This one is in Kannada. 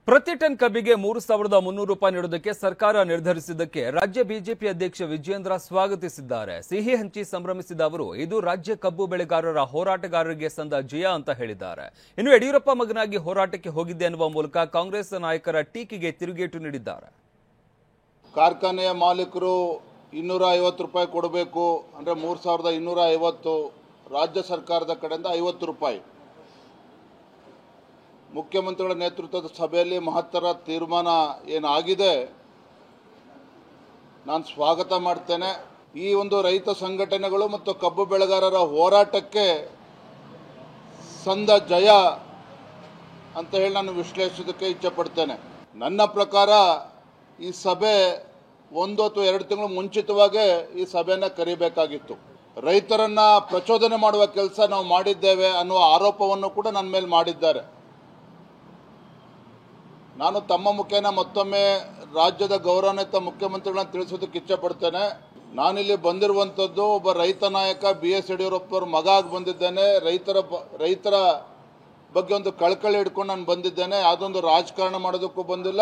ಪ್ರತಿ ಟನ್ ಕಬ್ಬಿಗೆ 3,300 ರೂಪಾಯಿ ನೀಡುವುದಕ್ಕೆ ಸರ್ಕಾರ ನಿರ್ಧರಿಸಿದ್ದಕ್ಕೆ ರಾಜ್ಯ ಬಿಜೆಪಿ ಅಧ್ಯಕ್ಷ ವಿಜಯೇಂದ್ರ ಸ್ವಾಗತಿಸಿದ್ದಾರೆ. ಸಿಹಿ ಹಂಚಿ ಸಂಭ್ರಮಿಸಿದ ಅವರು ಇದು ರಾಜ್ಯ ಕಬ್ಬು ಬೆಳೆಗಾರರ ಹೋರಾಟಗಾರರಿಗೆ ಸಂದ ಜಯ ಅಂತ ಹೇಳಿದ್ದಾರೆ. ಇನ್ನು ಯಡಿಯೂರಪ್ಪ ಮಗನಾಗಿ ಹೋರಾಟಕ್ಕೆ ಹೋಗಿದ್ದೆ ಅನ್ನುವ ಮೂಲಕ ಕಾಂಗ್ರೆಸ್ ನಾಯಕರ ಟೀಕೆಗೆ ತಿರುಗೇಟು ನೀಡಿದ್ದಾರೆ. ಕಾರ್ಖಾನೆಯ ಮಾಲೀಕರು 250 ರೂಪಾಯಿ ಕೊಡಬೇಕು ಅಂದರೆ 3,250, ರಾಜ್ಯ ಸರ್ಕಾರದ ಕಡೆಯಿಂದ 50 ರೂಪಾಯಿ. ಮುಖ್ಯಮಂತ್ರಿಗಳ ನೇತೃತ್ವದ ಸಭೆಯಲ್ಲಿ ಮಹತ್ತರ ತೀರ್ಮಾನ ಏನಾಗಿದೆ, ನಾನು ಸ್ವಾಗತ ಮಾಡ್ತೇನೆ. ಈ ಒಂದು ರೈತ ಸಂಘಟನೆಗಳು ಮತ್ತು ಕಬ್ಬು ಬೆಳೆಗಾರರ ಹೋರಾಟಕ್ಕೆ ಸಂದ ಜಯ ಅಂತ ಹೇಳಿ ನಾನು ವಿಶ್ಲೇಷಿಸೋದಕ್ಕೆ ಇಚ್ಛೆಪಡ್ತೇನೆ. ನನ್ನ ಪ್ರಕಾರ ಈ ಸಭೆ 1 ಅಥವಾ 2 ತಿಂಗಳು ಮುಂಚಿತವಾಗೇ ಈ ಸಭೆಯನ್ನು ಕರೀಬೇಕಾಗಿತ್ತು. ರೈತರನ್ನ ಪ್ರಚೋದನೆ ಮಾಡುವ ಕೆಲಸ ನಾವು ಮಾಡಿದ್ದೇವೆ ಅನ್ನುವ ಆರೋಪವನ್ನು ಕೂಡ ನನ್ನ ಮೇಲೆ ಮಾಡಿದ್ದಾರೆ. ನಾನು ತಮ್ಮ ಮುಖೇನ ಮತ್ತೊಮ್ಮೆ ರಾಜ್ಯದ ಗೌರವಾನ್ವಿತ ಮುಖ್ಯಮಂತ್ರಿಗಳನ್ನು ತಿಳಿಸೋದಕ್ಕೆ ಇಚ್ಛೆಪಡ್ತೇನೆ. ನಾನಿಲ್ಲಿ ಬಂದಿರುವಂಥದ್ದು ಒಬ್ಬ ರೈತ ನಾಯಕ BS ಯಡಿಯೂರಪ್ಪರ ಮಗ ಆಗಿ ಬಂದಿದ್ದೇನೆ. ರೈತರ ಬಗ್ಗೆ ಒಂದು ಕಳಕಳಿ ಹಿಡ್ಕೊಂಡು ನಾನು ಬಂದಿದ್ದೇನೆ. ಯಾವುದೊಂದು ರಾಜಕಾರಣ ಮಾಡೋದಕ್ಕೂ ಬಂದಿಲ್ಲ.